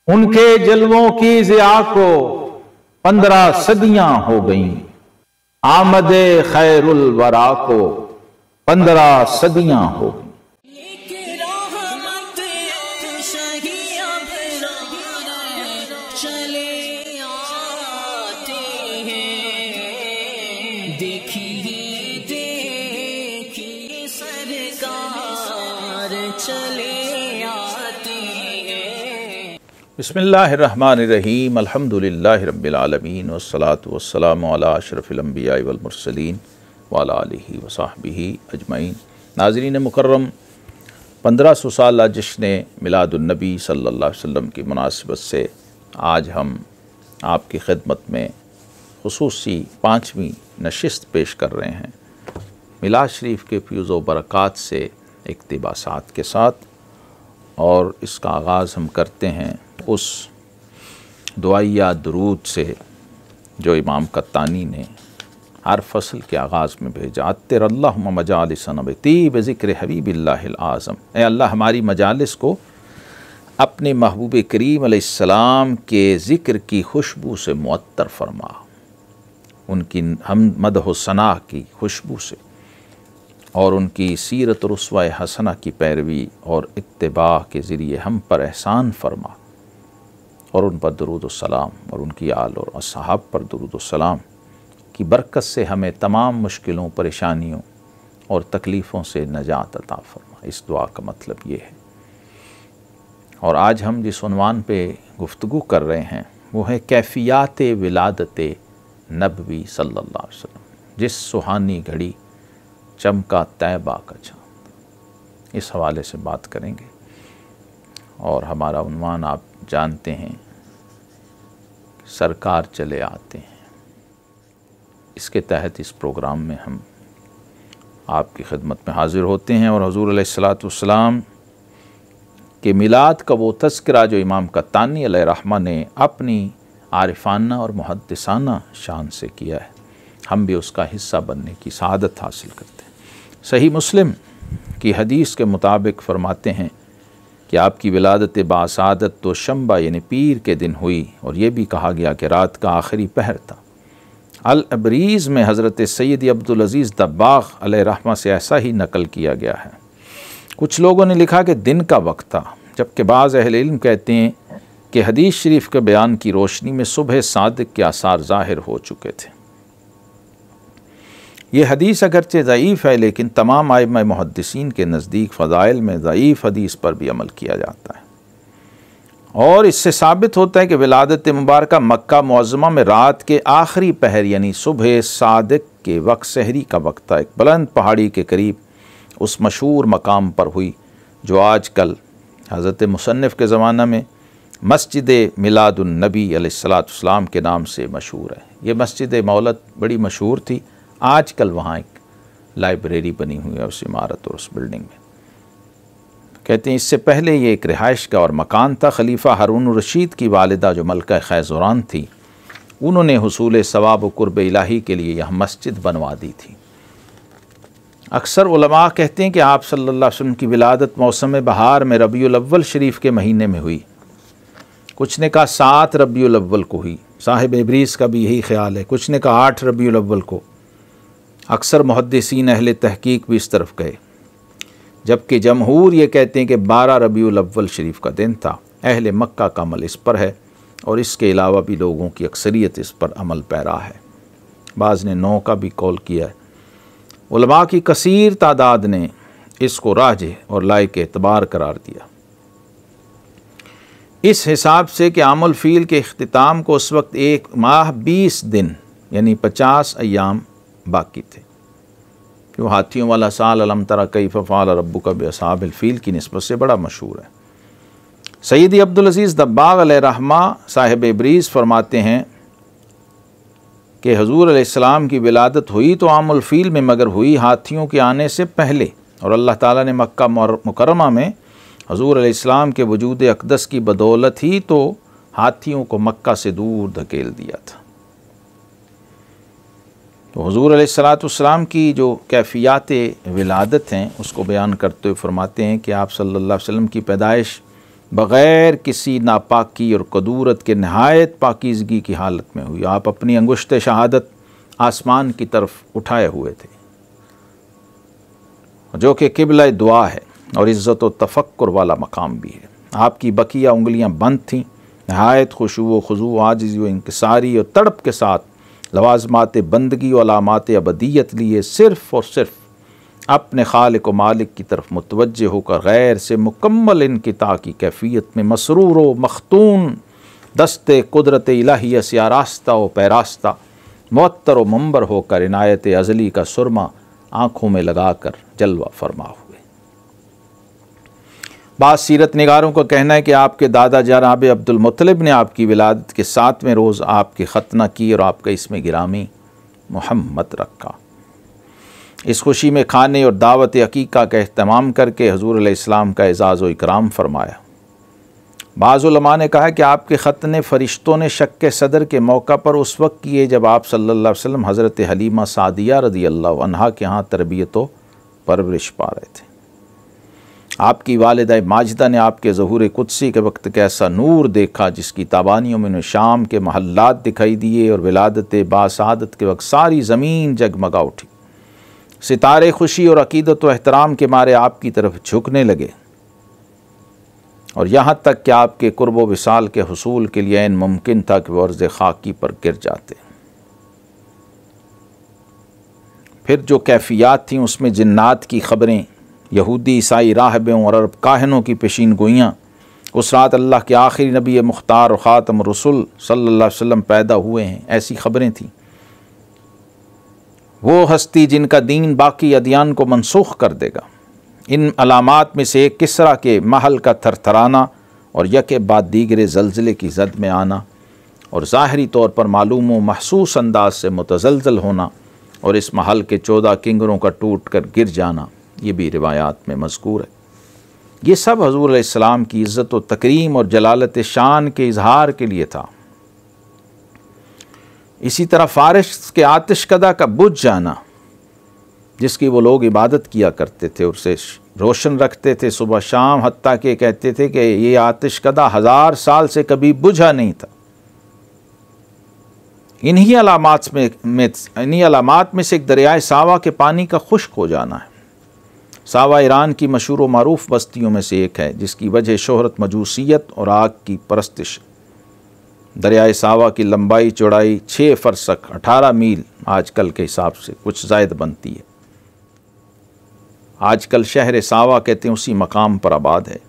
उनके जलवों की ज़िया को 15 सदियां हो गईं। आमदे खैरुल वरा को 15 सदियां हो गईं। बिस्मिल्लाहिर्रहमानिर्रहीम अल्हम्दुलिल्लाहि रब्बिल आलमीन वस्सलातु वस्सलामु अला अशरफिल अंबियाइ वल मुरसलीन व अला आलिहि व सहबिहि अजमईन। नाज़रीन मुकर्रम, 1500 साला जश्न मिलादुन्नबी सल्लल्लाहु अलैहि वसल्लम की मुनासिबत से आज हम आपकी खिदमत में खुसूसी 5वीं नशिस्त पेश कर रहे हैं। मिलाद शरीफ के फ्यूज़ व बरक़ात से इक़्तिबासात के साथ, और इसका आगाज़ हम करते हैं उस दुआया दुरूद से जो इमाम कत्तानी ने हर फसल के आगाज़ में भेजा। अत्तरल्लाहुम्मा मजालिसना बितीब ज़िक्र हबीबिल्लाहिल आज़म। ए अल्लाह, हमारी मजालिस को अपने महबूब करीम अलैहिस्सलाम के ज़िक्र की खुशबू से मुअत्तर फरमा, उनकी हम मदह सना की खुशबू से, और उनकी सीरत और उसवा हसना की पैरवी और इत्तिबा के ज़रिए हम पर एहसान फरमा, और उन पर दुरूद व सलाम और उनकी आल और असहाब पर दुरूद व सलाम की बरकत से हमें तमाम मुश्किलों, परेशानियों और तकलीफ़ों से नजात अता फरमा। इस दुआ का मतलब ये है। और आज हम जिस उन्वान पे गुफ्तगू कर रहे हैं वो है कैफ़ियात विलादत नबवी सल्लल्लाहु अलैहि वसल्लम। जिस सुहानी घड़ी चमका तैबा का चाँद, इस हवाले से बात करेंगे। और हमारा उन्वान आप जानते हैं, सरकार चले आते हैं। इसके तहत इस प्रोग्राम में हम आपकी खिदमत में हाज़िर होते हैं और हुज़ूर अलैहिस्सलातु वस्सलाम के मिलाद का वो तज़किरा जो इमाम कत्तानी अलैहिर्रहमा ने अपनी आरिफाना और मुहद्दिसाना शान से किया है, हम भी उसका हिस्सा बनने की सआदत हासिल करते हैं। सही मुस्लिम की हदीस के मुताबिक फरमाते हैं कि आपकी विलादत बासादत तो शंबा यानी पीर के दिन हुई, और ये भी कहा गया कि रात का आखिरी पहर था। अल अबरीज़ में हज़रत सैयदी अब्दुल अज़ीज़ दब्बाग़ अलैहिर्रहमा से ऐसा ही नकल किया गया है। कुछ लोगों ने लिखा कि दिन का वक्त था, जबकि बाज़ अहले इल्म कहते हैं कि हदीस शरीफ के बयान की रोशनी में सुबह सादिक के आसार ज़ाहिर हो चुके थे। ये हदीस अगरचे ज़ईफ़ है, लेकिन तमाम आइम्मा मुहद्दिसीन के नज़दीक फ़ज़ाइल में ज़ईफ़ हदीस पर भी अमल किया जाता है, और इससे साबित होता है कि विलादत मुबारका मक्का मुअज़्ज़मा में रात के आखिरी पहर यानी सुबह सादिक के वक्त, सहरी का वक्त था। एक बुलंद पहाड़ी के करीब उस मशहूर मकाम पर हुई जो आजकल हज़रत मुसन्निफ़ के ज़माना में मस्जिद मिलादुन्नबी अलैहिस्सलातु वस्सलाम के नाम से मशहूर है। ये मस्जिद मौलद बड़ी मशहूर थी। आजकल वहाँ एक लाइब्रेरी बनी हुई है उस इमारत और उस बिल्डिंग में। कहते हैं इससे पहले ये एक रिहाइश का और मकान था। खलीफा हारून रशीद की वालिदा जो मलका खैज़ुरान थी, उन्होंने हुसूल सवाब व कुर्ब इलाही के लिए यहाँ मस्जिद बनवा दी थी। अक्सर उलमा कहते हैं कि आप सल्लल्लाहु अलैहि वसल्लम की विलादत मौसम बहार में रबीउल अव्वल शरीफ के महीने में हुई। कुछ ने कहा 7 रबीउल अव्वल को हुई, साहिब इब्रीज़ का भी यही ख्याल है। कुछ ने कहा 8 रबीउल अव्वल को। अक्सर मुहद्दिसीन अहले तहकीक भी इस तरफ गए, जबकि जमहूर ये कहते हैं कि 12 रबीउल अव्वल शरीफ का दिन था। अहले मक्का का अमल इस पर है, और इसके अलावा भी लोगों की अक्सरियत इस पर अमल पैरा है। बाज़ ने 9 का भी कौल किया है। उलमा की कसीर तादाद ने इसको राजे और लायक एतबार करार दिया, इस हिसाब से कि आमुल फ़ील के इख्तिताम को उस वक्त 1 माह 20 दिन यानी 50 अय्याम बाकी थे। जो हाथियों वाला साल अलम तरा कैफ़ फ़अल रब्बुका बिअस्हाबिल फ़ील की निस्बत से बड़ा मशहूर है। सैयदी अब्दुल अज़ीज़ दब्बाग़ अलैहिर्रहमा साहिब इब्रीज़ फरमाते हैं कि हुज़ूर अलैहिस्सलाम की विलादत हुई तो आमुल फ़ील में, मगर हुई हाथियों के आने से पहले, और अल्लाह ताला ने मक्का मुकर्रमा में हुज़ूर अलैहिस्सलाम के वजूद अक़दस की बदौलत ही तो हाथियों को मक्का से दूर धकेल दिया था। तो हुज़ूर अलैहिस्सलातु वस्सलाम की जो कैफ़ियात विलादत हैं उसको बयान करते हुए फरमाते हैं कि आप सल्लल्लाहु अलैहि वसल्लम की पैदाइश बग़ैर किसी नापाकी और कदूरत के नहायत पाकीज़गी की हालत में हुई। आप अपनी अंगुश्त शहादत आसमान की तरफ उठाए हुए थे, जो कि क़िबला दुआ है और इज़्ज़त व तफ़क्कुर वाला मकाम भी है। आपकी बकिया उंगलियां बंद थीं, नहायत खुशू व खुजू, आजिज़ी व इंकिसारी और तड़प के साथ लवाज़मात बंदगी व अलामात अबदियत लिए सिर्फ़ और सिर्फ अपने खालिक व मालिक की तरफ मुतवज्जे होकर गैर से मुकम्मल इनकिता की कैफियत में मसरूर व मख्तून दस्ते कुदरत इलाहिया से आरास्ता व पैरास्ता मुअत्तर व मंबर होकर इनायत अज़ली का सुरमा आँखों में लगाकर जलवा फरमा हुए। बाज़ सीरत निगारों का कहना है कि आपके दादा जनाब अब्दुल मुत्तलिब ने आपकी विलादत के 7वें रोज़ आपकी ख़तना की और आपका इसमें गिरामी मोहम्मद रखा। इस खुशी में खाने और दावत अकीक़ा का अहतमाम करके हुज़ूर अलैहिस्सलाम का एज़ाज़ व इकराम फरमाया। बाज़ उलमा ने कहा कि आपके ख़तने फ़रिश्तों ने शक्के सदर के मौका पर उस वक्त किए जब आप सल्लल्लाहु अलैहि वसल्लम हज़रत हलीमा सादिया रज़ियल्लाहु अन्हा के यहाँ तरबियत व परवरिश पा रहे थे। आपकी वालिदा माजिदा ने आपके ज़हूर कुदसी के वक्त कैसा नूर देखा जिसकी ताबानियों में उन्हें शाम के महल्लात दिखाई दिए और विलादत बासादत के वक्त सारी ज़मीन जगमगा उठी। सितारे खुशी और अकीदत व एहतराम के मारे आपकी तरफ झुकने लगे और यहाँ तक कि आपके कुर्ब व विसाल के हुसूल के लिए ऐन मुमकिन था कि वह अर्ज़ खाकी पर गिर जाते। फिर जो कैफियत थीं उसमें जिन्नात की ख़बरें, यहूदी ईसाई राहबों और अरब काहिनों की पेशीन गोइयाँ, उस रात अल्लाह के आखिरी नबी मुख्तार और ख़ातम रसूल सल्लल्लाहु अलैहि वसल्लम पैदा हुए हैं, ऐसी ख़बरें थीं। वो हस्ती जिनका दीन बाकी अदियान को मनसूख कर देगा। इन अलामात में से एक किसरा के महल का थरथराना और यके बाद दीगरे ज़लज़ले की ज़द में आना और ज़ाहरी तौर पर मालूम व महसूस अंदाज से मुतज़लज़ल होना और इस महल के 14 किंगरों का टूट कर गिर जाना, ये भी रिवायात में मज़कूर है। ये सब हुज़ूर अलैहिस्सलाम की इज़्ज़त व तकरीम और जलालत शान के इजहार के लिए था। इसी तरह फ़ारिस के आतिशकदा का बुझ जाना, जिसकी वो लोग इबादत किया करते थे, उसे रोशन रखते थे सुबह शाम, हत्ता के कहते थे कि ये आतिशकदा 1000 साल से कभी बुझा नहीं था। इन्हीं अलामात में से एक दरियाए सावा के पानी का खुश्क हो जाना है। सावा ईरान की मशहूर व मारूफ बस्तियों में से एक है जिसकी वजह शोहरत मजूसियत और आग की परस्तिश। दरियाए सावा की लंबाई चौड़ाई 6 फरसक 18 मील आजकल के हिसाब से कुछ ज़ायद बनती है। आजकल शहर सावा कहते हैं उसी मकाम पर आबाद है।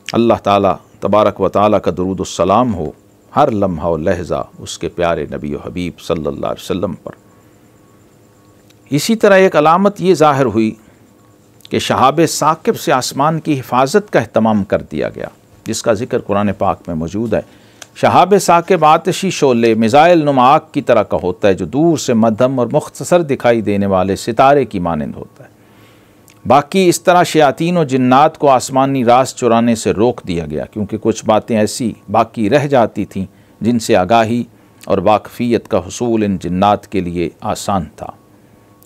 अल्लाह ताला तबारक व ताला का दुरूद व सलाम हो हर लम्हा व लहज़ा उसके प्यारे नबी व हबीब सल्लल्लाहु अलैहि वसल्लम पर। इसी तरह एक अलामत ये ज़ाहिर हुई कि शहाब साकिब से आसमान की हिफाजत का एहतमाम कर दिया गया, जिसका ज़िक्र कुरान पाक में मौजूद है। शहाब साकिब आतिशी शोले मिज़ाइल नुमा आग की तरह का होता है जो दूर से मध्यम और मुख्तसर दिखाई देने वाले सितारे की मानंद होता है। बाकी इस तरह शयातीन और जिन्नात को आसमानी रास चुराने से रोक दिया गया, क्योंकि कुछ बातें ऐसी बाकी रह जाती थीं जिनसे आगाही और वाकफ़ियत का हुसूल इन जिन्नात के लिए आसान था।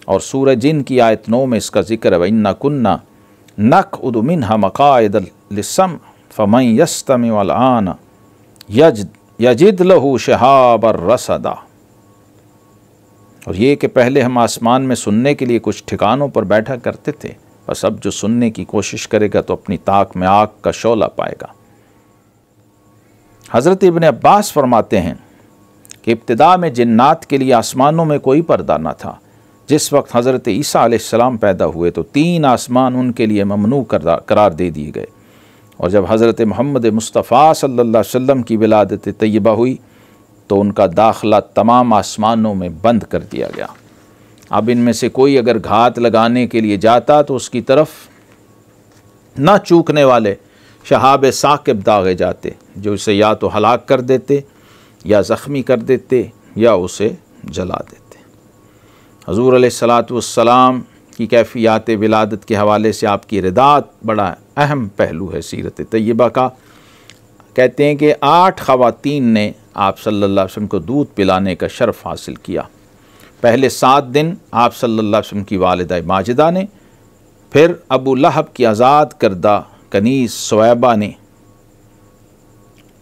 और सूरह जिन की आयत 9 में इसका ज़िक्र है, इन्ना कुन्ना नक़उदु मिन्हा मक़ाइद लिस्सम फ़मन यस्तमि अल-आन यजिद लहू शिहाबन रसदा। और ये कि पहले हम आसमान में सुनने के लिए कुछ ठिकानों पर बैठा करते थे, बस अब जो सुनने की कोशिश करेगा तो अपनी ताक में आग का शोला पाएगा। हज़रत इब्न अब्बास फरमाते हैं कि इब्तिदा में जिन्नात के लिए आसमानों में कोई पर्दा न था। जिस वक्त हज़रत ईसा अलैहिस्सलाम पैदा हुए तो 3 आसमान उनके लिए ममनू करार दे दिए गए, और जब हज़रत मोहम्मद मुस्तफ़ा सल्लल्लाहु अलैहि वसल्लम की विलादत तय्यबा हुई तो उनका दाखिला तमाम आसमानों में बंद कर दिया गया। अब इनमें से कोई अगर घात लगाने के लिए जाता तो उसकी तरफ न चूकने वाले शहाब साकिब दागे जाते, जो उसे या तो हलाक कर देते या ज़ख्मी कर देते या उसे जला देते। हुज़ूर अलैहिस्सलातु वस्सलाम की कैफियत विलादत के हवाले से आपकी रिदात बड़ा अहम पहलू है सीरत तय्यबा का। कहते हैं कि 8 ख़वातीन ने आप सल्लल्लाहु अलैहि वसल्लम को दूध पिलाने का शर्फ़ हासिल किया। पहले 7 दिन आप सल्लल्लाहु अलैहि वसल्लम की वालिदा माजिदा ने, फिर अबू लहब की आज़ाद करदा कनीज़ सुवैबा ने,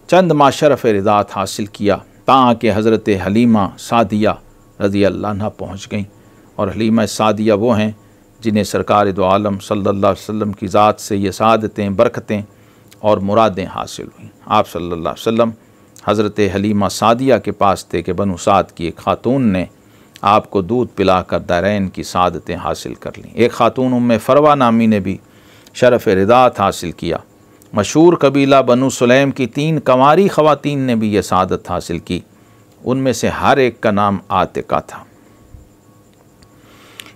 चंद माशरफ रिदात हासिल किया ताकि हज़रत हलीमा सादिया रज़ी अल्लाह अन्हा पहुँच गईं। और हलीमा सादिया वो हैं जिन्हें सरकार दो आलम सल्लल्लाहु अलैहि वसल्लम की ज़ात से ये सादतें, बरकतें और मुरादें हासिल हुईं। आप सल्लल्लाहु अलैहि वसल्लम हज़रत हलीमा सादिया के पास थे कि बनु साद की एक ख़ातून ने आपको दूध पिलाकर दारैन की सादतें हासिल कर लीं। एक ख़ातून उम्मे फ़रवा नामी ने भी शरफ़ रिदात हासिल किया। मशहूर कबीला बनु सुलैम की 3 कंवारी ख़वातीन ने भी यह सादत हासिल की। उनमें से हर एक का नाम आतिका था।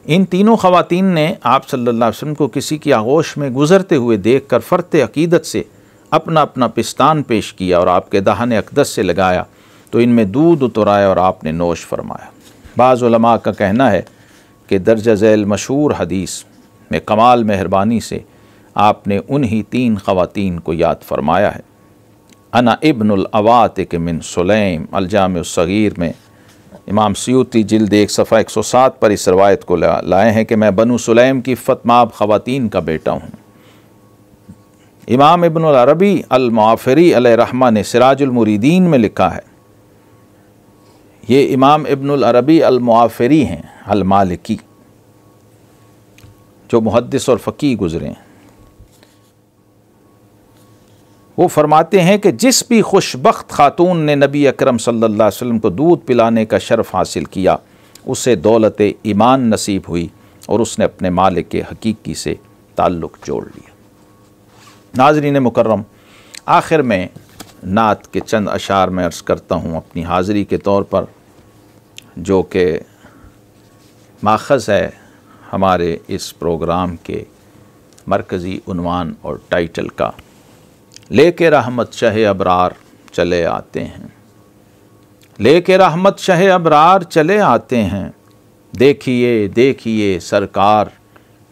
इन तीनों ख़वातीन ने आप सल्लल्लाहु अलैहि वसल्लम को किसी की आगोश में गुज़रते हुए देख कर फ़र्ते अक़ीदत से अपना अपना पिस्तान पेश किया और आपके दहन अक़दस से लगाया तो इनमें दूध उतराया और आपने नोश फरमाया। बाज़ उलमा का कहना है कि दर्जा झैल मशहूर हदीस में कमाल मेहरबानी से आपने उन्हीं 3 ख़वातीन को याद फरमाया है। अना इब्नुल अवातिक मिन सुलैम अल-जामिउस सगीर में इमाम सयूती जिल्द 1 सफ़ा 107 पर इस रवायत को लाए हैं कि मैं बनु सुलैम की फ़तमाब ख़वातीन का बेटा हूँ। इमाम इब्नुल अरबी अल-मुआफ़िरी अलैहि रहमा ने सिराजुल मुरीदीन में लिखा है, ये इमाम इब्नुल अरबी अल-मुआफ़िरी हैं अल-मालिकी, जो मुहद्दिस और फ़क़ीह गुज़रे हैं। वो फरमाते हैं कि जिस भी खुशबख्त खातून ने नबी अकरम सल्लल्लाहु अलैहि वसल्लम को दूध पिलाने का शर्फ़ हासिल किया उसे दौलत ईमान नसीब हुई और उसने अपने मालिक के हकीकी से ताल्लुक़ जोड़ लिया। नाज़रीन मुकर्रम, आखिर में नात के चंद अशार में अर्ज़ करता हूँ अपनी हाज़िरी के तौर पर, जो कि माख़ज़ है हमारे इस प्रोग्राम के मरकज़ी उन्वान और टाइटल का। लेके रहमत शहे अबरार चले आते हैं, लेके रहमत शहे अबरार चले आते हैं, देखिए देखिए सरकार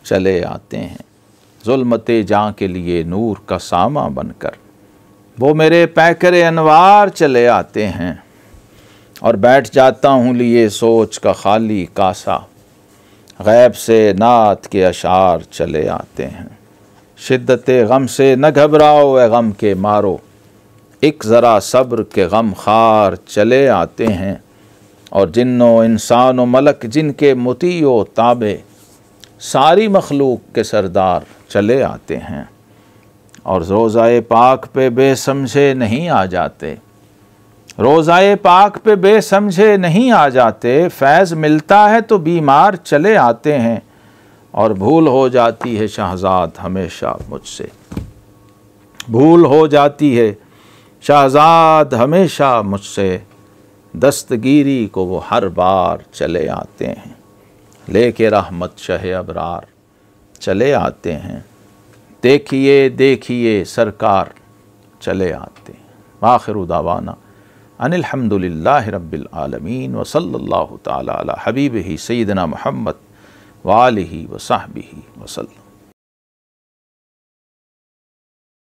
चले आते हैं, ज़ुल्मते जाँ के लिए नूर का सामा बनकर वो मेरे पैकरे अनवार चले आते हैं। और बैठ जाता हूँ लिए सोच का खाली कासा, गैब से नात के अशार चले आते हैं। शिद्दते गम से न घबराओ ए गम के मारो, एक ज़रा सब्र के गम खार चले आते हैं। और जिन्नो इंसान व मलक जिनके मुतीओ ताबे, सारी मखलूक के सरदार चले आते हैं। और रोज़ाए पाक पे बेसमझे नहीं आ जाते, रोज़ाए पाक पे बेसमझे नहीं आ जाते, फैज़ मिलता है तो बीमार चले आते हैं। और भूल हो जाती है शहज़ाद हमेशा मुझसे, भूल हो जाती है शहज़ाद हमेशा मुझसे, दस्तगीरी को वो हर बार चले आते हैं। लेके रहमत शहे अबरार चले आते हैं, देखिए देखिए सरकार चले आते हैं। आखिरु दावाना अनिल हम्दुलिल्लाहि रब्बिल आलमीन व सल्लल्लाहु तआला अला हबीबिही सय्यिदना मुहम्मद व आलिही व सहबिही वसल्लम।